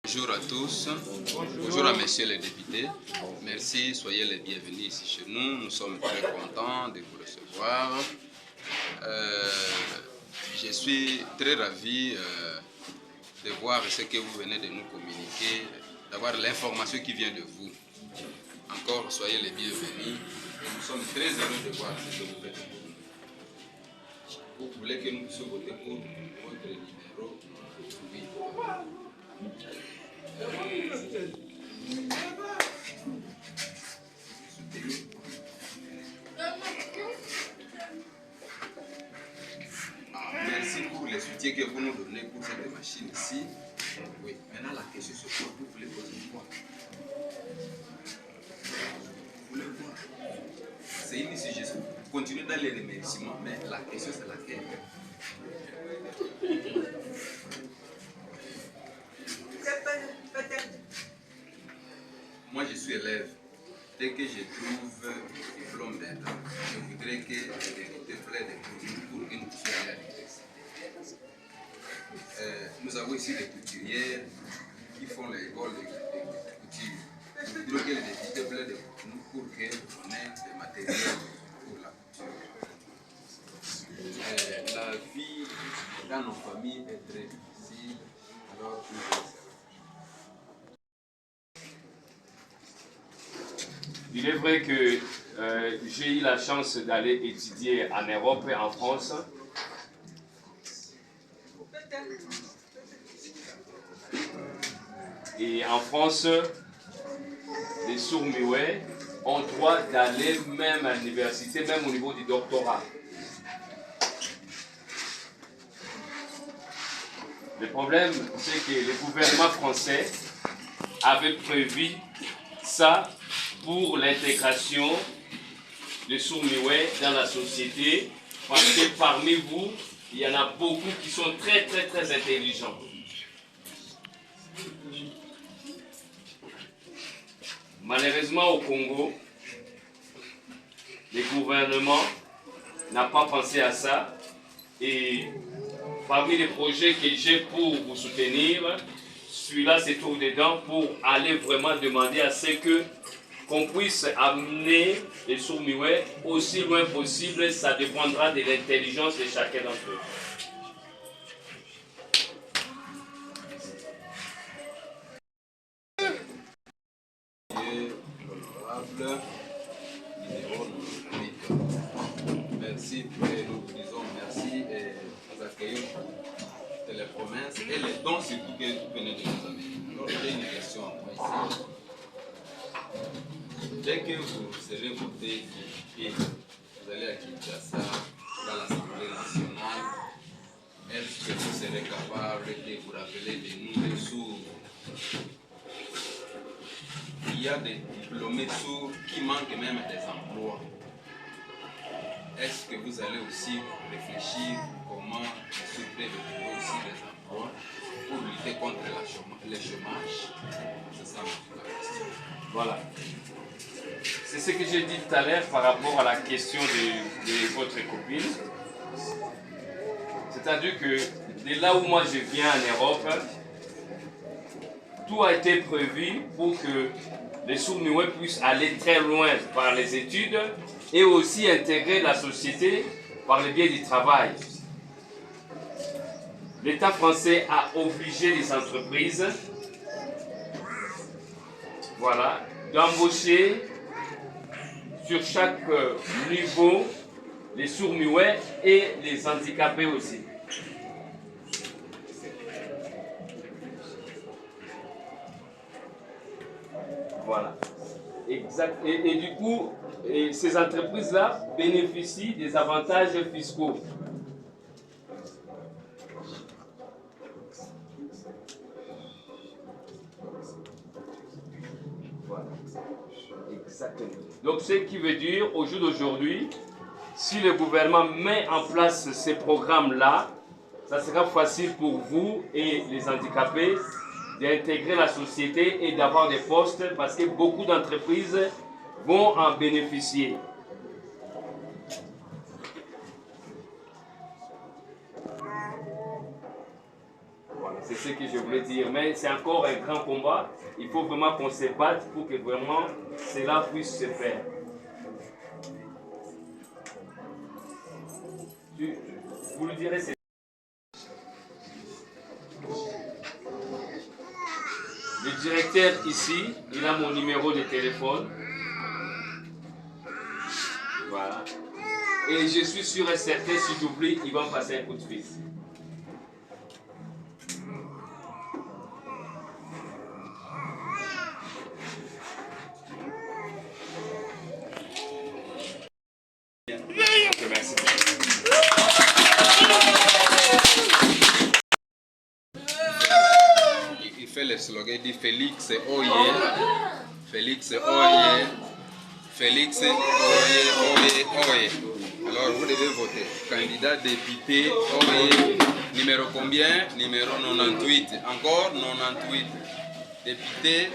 Bonjour à tous, bonjour à messieurs les députés, merci, soyez les bienvenus ici chez nous, nous sommes très contents de vous recevoir. Je suis très ravi de voir ce que vous venez de nous communiquer, d'avoir l'information qui vient de vous. Encore, soyez les bienvenus, nous sommes très heureux de voir ce que vous faites pour nous. Vous voulez que nous puissions voter pour votre numéro? Oui. Merci pour les soutiens que vous nous donnez pour cette machine ici. Oui, maintenant la question c'est quoi? Vous voulez poser quoi? Vous voulez quoi? C'est une suggestion. Continuez dans les remerciements, mais la question c'est laquelle? Moi je suis élève. Dès que je trouve un diplôme d'État, je voudrais que les députés plaident pour que nous puissions aller à l'université. Nous avons ici des couturières qui font l'école de couture. Je voudrais que les députés plaident pour nous pour qu'on ait des matériels pour la couture. La vie dans nos familles est très difficile, alors il est vrai que j'ai eu la chance d'aller étudier en Europe et en France. Et en France, les sourds-muets ont droit d'aller même à l'université, même au niveau du doctorat. Le problème, c'est que le gouvernement français avait prévu ça pour l'intégration des sourds-muets dans la société, parce que parmi vous, il y en a beaucoup qui sont très intelligents. Malheureusement au Congo, le gouvernement n'a pas pensé à ça, et parmi les projets que j'ai pour vous soutenir, celui-là se trouve dedans pour aller vraiment demander à ce que qu'on puisse amener les sourds-muets aussi loin possible. Ça dépendra de l'intelligence de chacun d'entre eux. Merci, et nous vous disons merci et nous accueillons les promesses et les dons surtout que vous venez de nous amener. Alors j'ai une question à moi ici. Dès que vous serez voté et vous allez à Kinshasa, dans l'Assemblée nationale, est-ce que vous serez capable de vous rappeler de nous les sourds? Il y a des diplômés sourds qui manquent même des emplois. Est-ce que vous allez aussi réfléchir comment les sourds peuvent trouver aussi des emplois pour lutter contre le chômage? C'est ça la question. Voilà. C'est ce que j'ai dit tout à l'heure par rapport à la question de votre copine. C'est-à-dire que de là où moi je viens en Europe, tout a été prévu pour que les sourds-muets puissent aller très loin par les études et aussi intégrer la société par le biais du travail. L'État français a obligé les entreprises, voilà, d'embaucher sur chaque niveau les sourds-muets et les handicapés aussi. Voilà. Exact. Et du coup, ces entreprises-là bénéficient des avantages fiscaux. Voilà. Exactement. Donc, ce qui veut dire, au jour d'aujourd'hui, si le gouvernement met en place ces programmes-là, ça sera facile pour vous et les handicapés d'intégrer la société et d'avoir des postes parce que beaucoup d'entreprises vont en bénéficier. Voilà. C'est ce que je voulais dire. Mais c'est encore un grand combat. Il faut vraiment qu'on se batte pour que vraiment cela puisse se faire. Vous le direz, c'est... Le directeur ici, il a mon numéro de téléphone. Voilà. Et je suis sûr et certain, si j'oublie, il va me passer un coup de fil. Ok, merci. Il fait le slogan, il dit Félix Oye, Félix Oye, Félix Oye, Oye, Oye. Alors vous devez voter. Candidat député Oye, numéro combien? Numéro 98. Encore 98. Député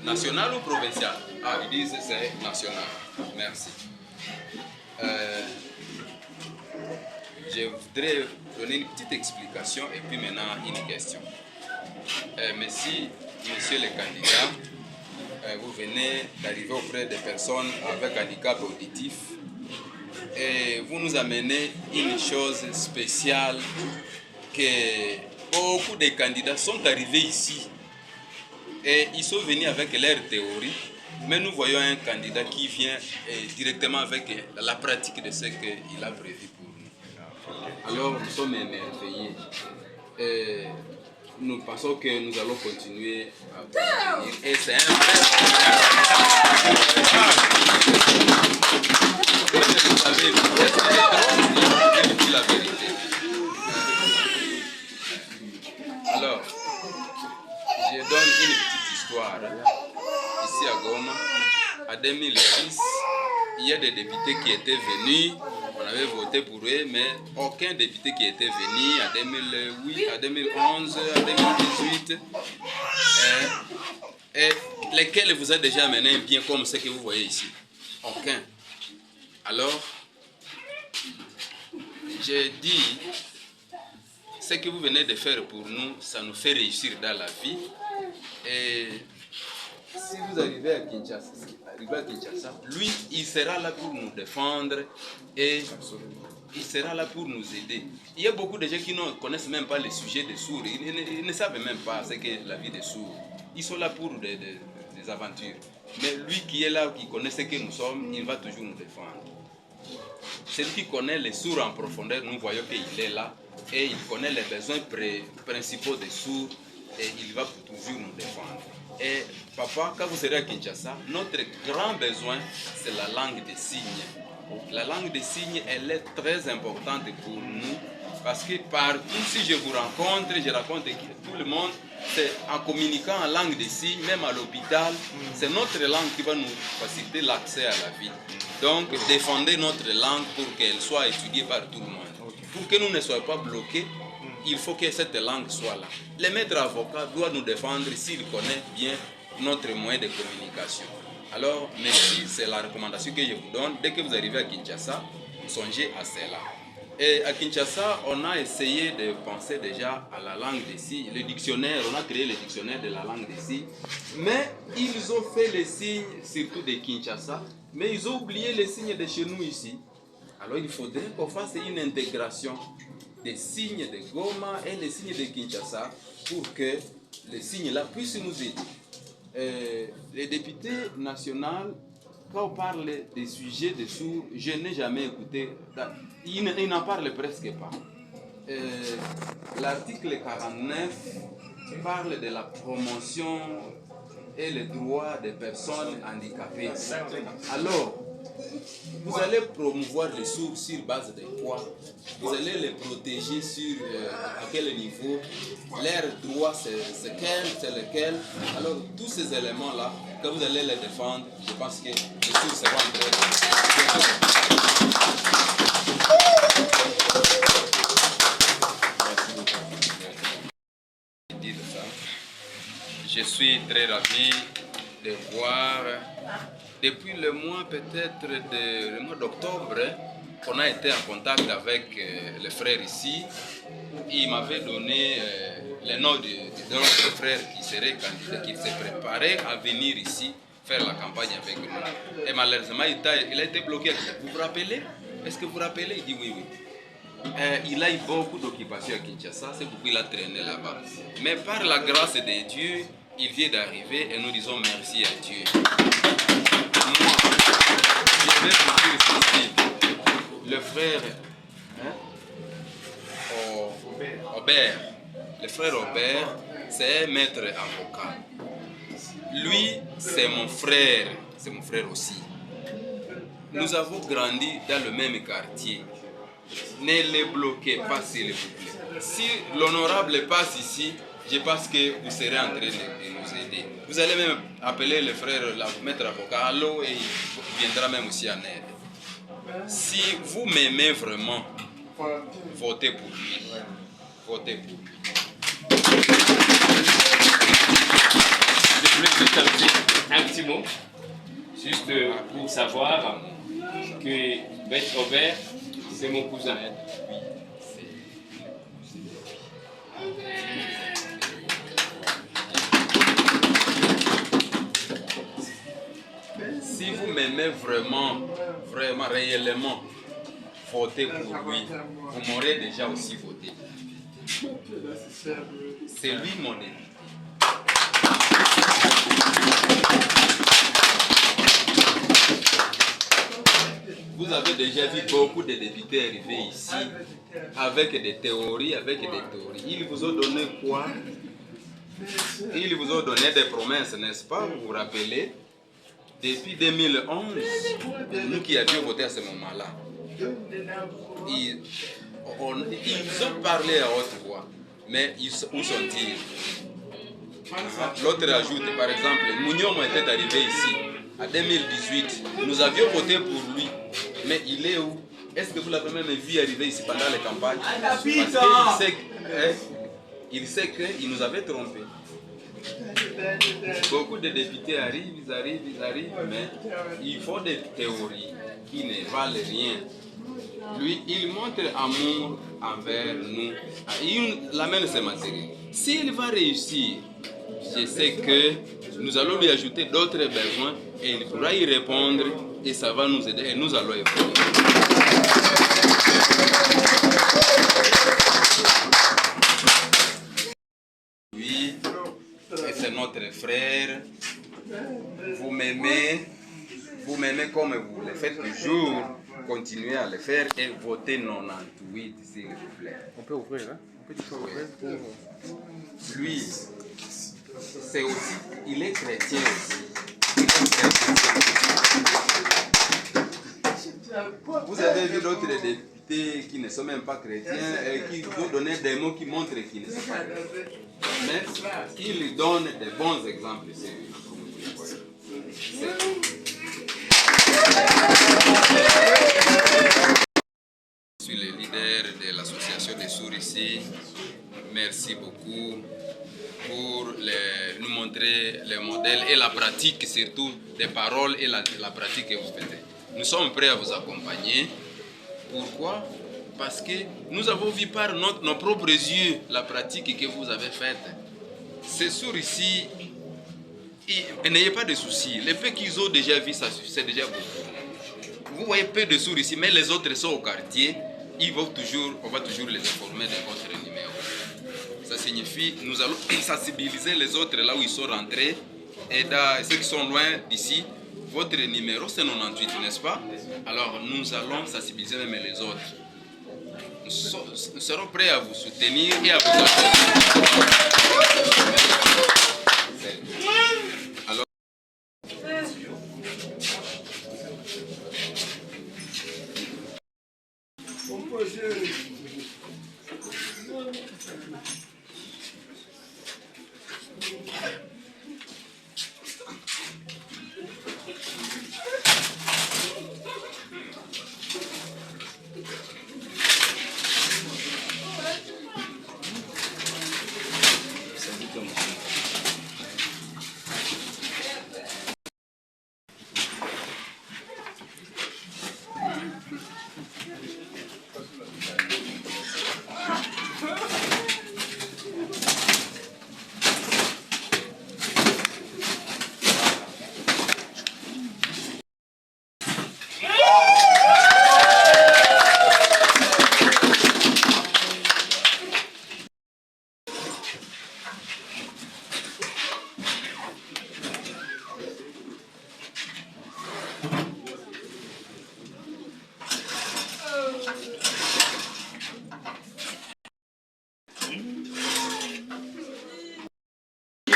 national ou provincial? Ah, ils disent que c'est national. Merci. Je voudrais donner une petite explication et puis maintenant une question. Merci, monsieur le candidat, vous venez d'arriver auprès des personnes avec handicap auditif et vous nous amenez une chose spéciale que beaucoup de candidats sont arrivés ici et ils sont venus avec leur théorie, mais nous voyons un candidat qui vient directement avec la pratique de ce qu'il a prévu pour nous. Alors nous sommes émerveillés. Nous pensons que nous allons continuer à obtenir. Et c'est un vrai. Vous la vérité. Alors, je donne une petite histoire. Ici à Goma, en 2006, il y a des députés qui étaient venus. On avait voté pour eux, mais aucun député qui était venu en 2008, en 2011, en 2018, et lesquels vous a déjà amené un bien comme ce que vous voyez ici. Aucun. Alors, j'ai dit, ce que vous venez de faire pour nous, ça nous fait réussir dans la vie. Et si vous arrivez à Kinshasa, lui, il sera là pour nous défendre et il sera là pour nous aider. Il y a beaucoup de gens qui ne connaissent même pas le sujet des sourds. Ils ne savent même pas ce qu'est la vie des sourds. Ils sont là pour des aventures. Mais lui qui est là, qui connaît ce que nous sommes, il va toujours nous défendre. Celui qui connaît les sourds en profondeur, nous voyons qu'il est là et il connaît les besoins principaux des sourds et il va toujours nous défendre. Et papa, quand vous serez à Kinshasa, notre grand besoin, c'est la langue des signes. La langue des signes, elle est très importante pour nous parce que partout, si je vous rencontre, je raconte que tout le monde, c'est en communiquant en langue des signes, même à l'hôpital, c'est notre langue qui va nous faciliter l'accès à la vie. Donc, défendez notre langue pour qu'elle soit étudiée par tout le monde. Pour que nous ne soyons pas bloqués, il faut que cette langue soit là. Le maître avocat doit nous défendre s'il connaît bien notre moyen de communication. Alors, merci, c'est la recommandation que je vous donne. Dès que vous arrivez à Kinshasa, songez à cela. Et à Kinshasa, on a essayé de penser déjà à la langue des signes, le dictionnaire, on a créé le dictionnaire de la langue des signes, mais ils ont fait les signes, surtout de Kinshasa, mais ils ont oublié les signes de chez nous ici. Alors il faudrait qu'on fasse une intégration des signes de Goma et les signes de Kinshasa pour que les signes-là puissent nous aider. Les députés nationaux, quand on parle des sujets des sourds, je n'ai jamais écouté, ils n'en parlent presque pas. L'article 49 parle de la promotion et les droits des personnes handicapées. Alors, vous allez promouvoir les sourds sur base de quoi? Vous allez les protéger sur à quel niveau? Leurs droits, c'est lequel? Alors, tous ces éléments-là, quand vous allez les défendre, je pense que les sourds seront très... Je suis très ravi de voir, depuis le mois peut-être le mois d'octobre, on a été en contact avec les frères ici. Ils m'avaient donné les noms de notre frère qui serait candidat, qui s'est préparé à venir ici faire la campagne avec nous. Et malheureusement, il a été bloqué. Vous vous rappelez? Est-ce que vous vous rappelez? Il dit oui, oui. Il a eu beaucoup d'occupations à Kinshasa, c'est pourquoi il a traîné là-bas. Mais par la grâce de Dieu, il vient d'arriver et nous disons merci à Dieu. Moi, je vais vous dire ceci. Le frère Aubert, le frère Aubert, c'est un maître avocat. Lui, c'est mon frère aussi. Nous avons grandi dans le même quartier. Ne les bloquez pas, s'il vous plaît. Si l'honorable passe ici, je pense que vous serez en train de nous aider. Vous allez même appeler le frère, le maître avocat, allô, et il viendra même aussi en aide. Si vous m'aimez vraiment, votez pour lui. Votez pour lui. Je voulais juste ajouter un petit mot, juste pour savoir que Maître Robert, c'est mon cousin. Si vous m'aimez vraiment, réellement, votez pour lui. Vous m'aurez déjà aussi voté. C'est lui mon ami. Vous avez déjà vu beaucoup de députés arriver ici avec des théories, Ils vous ont donné quoi? Ils vous ont donné des promesses, n'est-ce pas? Vous vous rappelez? Depuis 2011, nous qui avions voté à ce moment-là, ils ont parlé à haute voix, mais où sont-ils? L'autre ajoute, par exemple, Mouniom était arrivé ici en 2018. Nous avions voté pour lui, mais il est où? Est-ce que vous l'avez même vu arriver ici pendant les campagnes? Parce qu'il sait qu'il nous avait trompés. Beaucoup de députés arrivent, mais ils font des théories qui ne valent rien. Lui, il montre amour envers nous. Il amène ses matériels. S'il va réussir, je sais que nous allons lui ajouter d'autres besoins et il pourra y répondre et ça va nous aider et nous allons évoluer. Oui, et c'est notre frère. Vous m'aimez comme vous le faites toujours. Continuez à le faire et votez 98, s'il vous plaît. On peut ouvrir, hein? On peut ouvrir pour... Lui, c'est aussi, il est chrétien aussi. Vous avez vu d'autres députés qui ne sont même pas chrétiens et qui vous donnent des mots qui montrent qu'ils ne sont pas chrétiens. Mais il donne de bons exemples. Je suis le leader de l'association des sourds ici. Merci beaucoup pour nous montrer le modèle et la pratique, surtout des paroles et la pratique que vous faites. Nous sommes prêts à vous accompagner. Pourquoi? Parce que nous avons vu par nos propres yeux la pratique que vous avez faite. Ces sourds ici, n'ayez pas de soucis. Les peu qu'ils ont déjà vu, c'est déjà beaucoup. Vous voyez peu de sourds ici, mais les autres sont au quartier. On va toujours les informer de votre numéro. Ça signifie que nous allons sensibiliser les autres là où ils sont rentrés. Et ceux qui sont loin d'ici, votre numéro c'est 98, n'est-ce pas? Alors nous allons sensibiliser même les autres. Nous serons prêts à vous soutenir et à vous accompagner. Alors,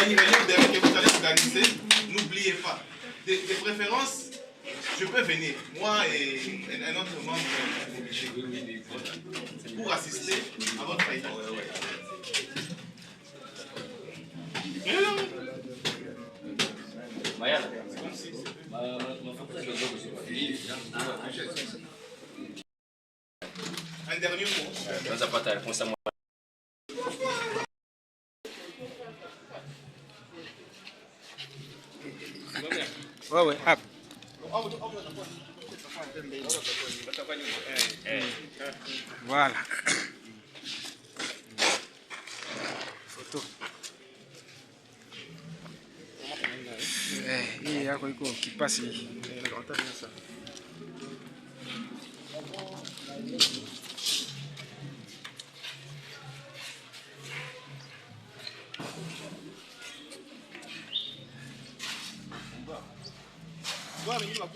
a une réunion que vous allez organiser, n'oubliez pas. De préférence, je peux venir, moi et un autre membre pour assister à votre réunion. Un dernier mot. Ouais, hop. Voilà. Photo. Hii yako iko kipasi. Agora, menino,